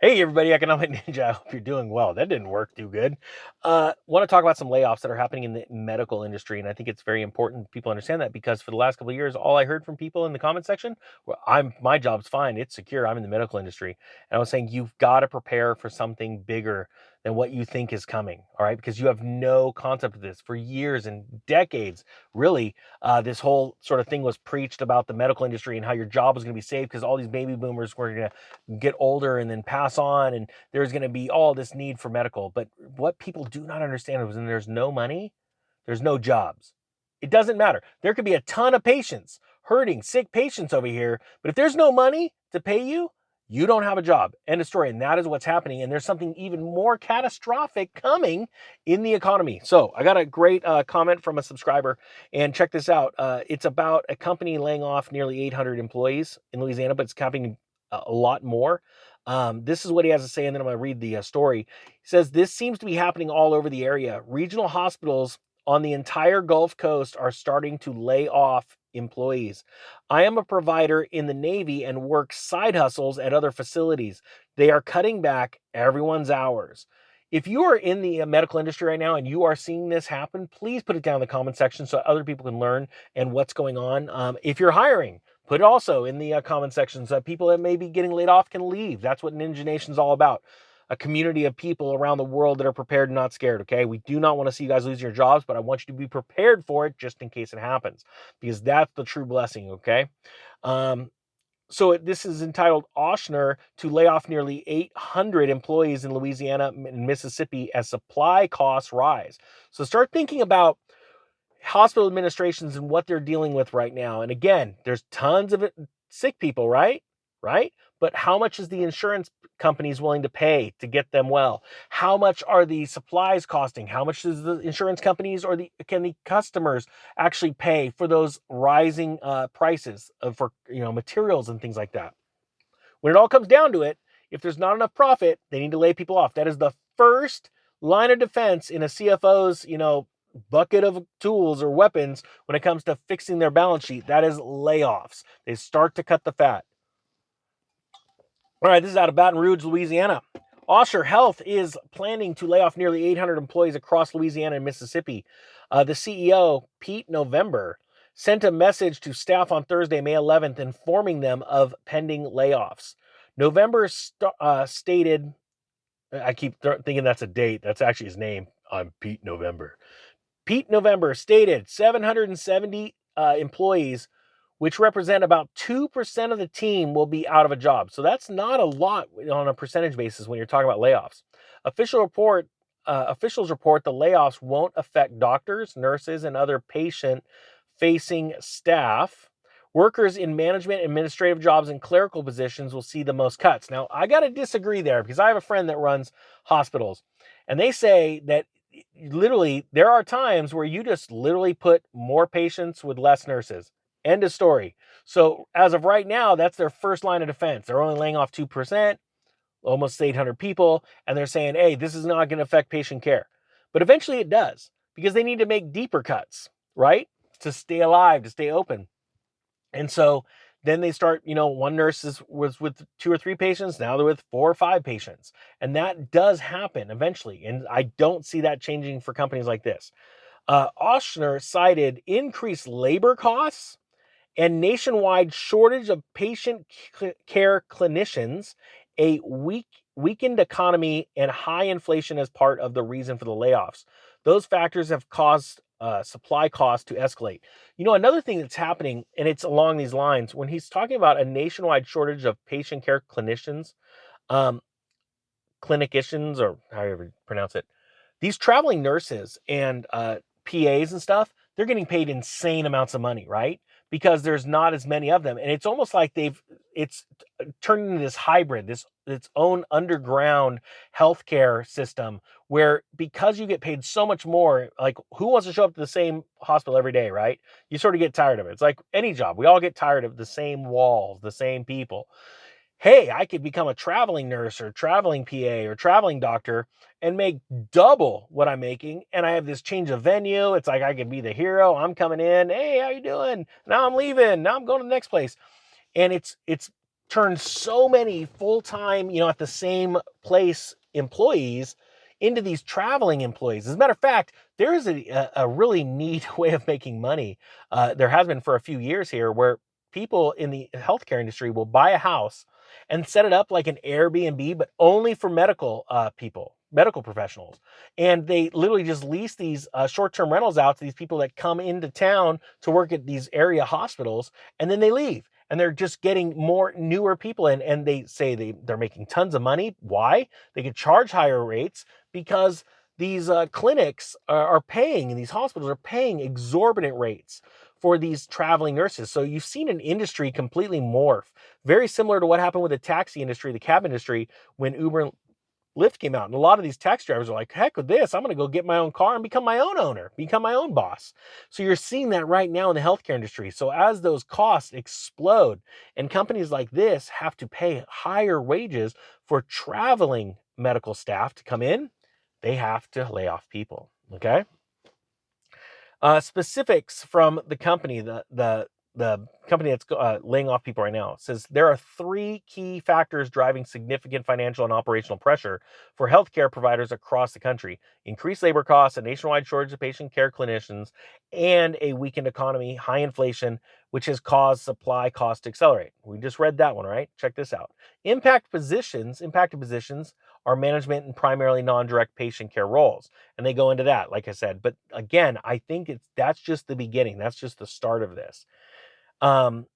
Hey everybody, Economic Ninja. I hope you're doing well. That didn't work too good. Want to talk about some layoffs that are happening in the medical industry, and I think it's very important people understand that because for the last couple of years, all I heard from people in the comment section, well, my job's fine, it's secure. I'm in the medical industry, and I was saying you've got to prepare for something bigger than what you think is coming. All right, because you have no concept of this for years and decades. Really, this whole sort of thing was preached about the medical industry and how your job was going to be safe because all these baby boomers were going to get older and then pass on, and there's going to be all this need for medical. But what people do not understand is when there's no money, there's no jobs. It doesn't matter. There could be a ton of patients, hurting, sick patients over here, but if there's no money to pay you, you don't have a job. End of story. And that is what's happening. And there's something even more catastrophic coming in the economy. So I got a great comment from a subscriber, and check this out. It's about a company laying off nearly 800 employees in Louisiana, but it's happening a lot more. This is what he has to say, and then I'm going to read the story. He says, this seems to be happening all over the area. Regional hospitals on the entire Gulf Coast are starting to lay off employees. I am a provider in the Navy and work side hustles at other facilities. They are cutting back everyone's hours. If you are in the medical industry right now and you are seeing this happen, please put it down in the comment section so other people can learn and what's going on. If you're hiring, put it also in the comment section so that people that may be getting laid off can leave. That's what Ninja Nation's all about. A community of people around the world that are prepared and not scared, okay? We do not want to see you guys lose your jobs, but I want you to be prepared for it just in case it happens, because that's the true blessing, okay? This is entitled Oshner to lay off nearly 800 employees in Louisiana and Mississippi as supply costs rise. So start thinking about hospital administrations and what they're dealing with right now. And again, there's tons of sick people, right? Right? But how much is the insurance companies willing to pay to get them well? How much are the supplies costing? How much does the insurance companies or can the customers actually pay for those rising prices for materials and things like that? When it all comes down to it, if there's not enough profit, they need to lay people off. That is the first line of defense in a CFO's, bucket of tools or weapons when it comes to fixing their balance sheet. That is layoffs. They start to cut the fat. All right, this is out of Baton Rouge, Louisiana. Osher Health is planning to lay off nearly 800 employees across Louisiana and Mississippi. The CEO, Pete November, sent a message to staff on Thursday, May 11th, informing them of pending layoffs. November stated, I keep thinking that's a date. That's actually his name. I'm Pete November. Pete November stated 770 employees, which represent about 2% of the team, will be out of a job. So that's not a lot on a percentage basis when you're talking about layoffs. Officials report the layoffs won't affect doctors, nurses, and other patient-facing staff. Workers in management, administrative jobs, and clerical positions will see the most cuts. Now, I got to disagree there because I have a friend that runs hospitals, and they say that literally there are times where you just literally put more patients with less nurses. End of story. So as of right now, that's their first line of defense. They're only laying off 2%, almost 800 people, and they're saying, hey, this is not going to affect patient care. But eventually it does, because they need to make deeper cuts, right? To stay alive, to stay open. And so then they start, one nurse was with 2 or 3 patients. Now they're with 4 or 5 patients. And that does happen eventually. And I don't see that changing for companies like this. Oshner cited increased labor costs and nationwide shortage of patient care clinicians, a weakened economy, and high inflation as part of the reason for the layoffs. Those factors have caused supply costs to escalate. Another thing that's happening, and it's along these lines, when he's talking about a nationwide shortage of patient care clinicians, um, clinicians, or however you pronounce it, these traveling nurses and PAs and stuff, they're getting paid insane amounts of money, right? Because there's not as many of them. And it's almost like it's turned into this hybrid, its own underground healthcare system where, because you get paid so much more, like, who wants to show up to the same hospital every day, right? You sort of get tired of it. It's like any job. We all get tired of the same walls, the same people. Hey, I could become a traveling nurse or traveling PA or traveling doctor and make double what I'm making. And I have this change of venue. It's like I could be the hero. I'm coming in. Hey, how you doing? Now I'm leaving. Now I'm going to the next place. And it's turned so many full-time, at the same place employees into these traveling employees. As a matter of fact, there is a really neat way of making money. There has been for a few years here where people in the healthcare industry will buy a house and set it up like an Airbnb, but only for medical people, medical professionals. And they literally just lease these short-term rentals out to these people that come into town to work at these area hospitals, and then they leave. And they're just getting more newer people in, and they say they're making tons of money. Why? They could charge higher rates because these clinics are paying, and these hospitals are paying exorbitant rates for these traveling nurses. So you've seen an industry completely morph, very similar to what happened with the taxi industry, the cab industry, when Uber and Lyft came out. And a lot of these taxi drivers are like, heck with this, I'm going to go get my own car and become my own owner, become my own boss. So you're seeing that right now in the healthcare industry. So as those costs explode and companies like this have to pay higher wages for traveling medical staff to come in, they have to lay off people. Okay. Specifics from the company, the company that's laying off people right now, says there are three key factors driving significant financial and operational pressure for healthcare providers across the country: increased labor costs, a nationwide shortage of patient care clinicians, and a weakened economy, high inflation, which has caused supply costs to accelerate. We just read that one, right? Check this out. Impacted positions are management and primarily non-direct patient care roles, and they go into that, like I said. But again, I think that's just the beginning. That's just the start of this. Um,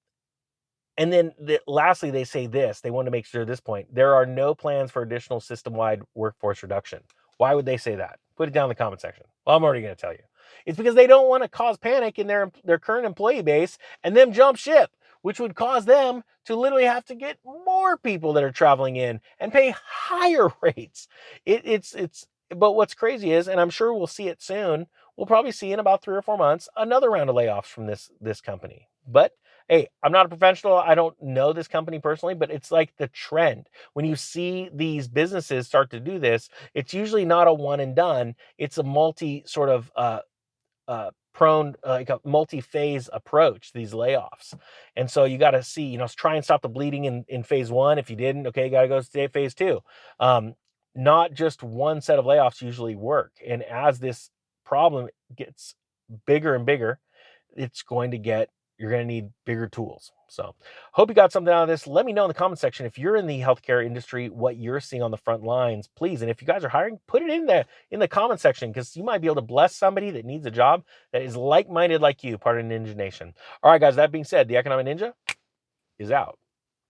and then lastly, they say this. They want to make sure at this point there are no plans for additional system-wide workforce reduction. Why would they say that? Put it down in the comment section. Well, I'm already going to tell you. It's because they don't want to cause panic in their current employee base and them jump ship, which would cause them to literally have to get more people that are traveling in and pay higher rates. It's but what's crazy is, and I'm sure we'll see it soon, we'll probably see in about 3 or 4 months another round of layoffs from this company. But hey, I'm not a professional. I don't know this company personally, but it's like the trend. When you see these businesses start to do this, it's usually not a one and done. It's a multi sort of prone, like a multi-phase approach to these layoffs. And so you got to see, try and stop the bleeding in phase one. If you didn't, okay, you got to go to phase two. Not just one set of layoffs usually work. And as this problem gets bigger and bigger, you're going to need bigger tools. So hope you got something out of this. Let me know in the comment section if you're in the healthcare industry, what you're seeing on the front lines, please. And if you guys are hiring, put it in the comment section, because you might be able to bless somebody that needs a job that is like-minded like you, part of Ninja Nation. All right, guys, that being said, the Economic Ninja is out.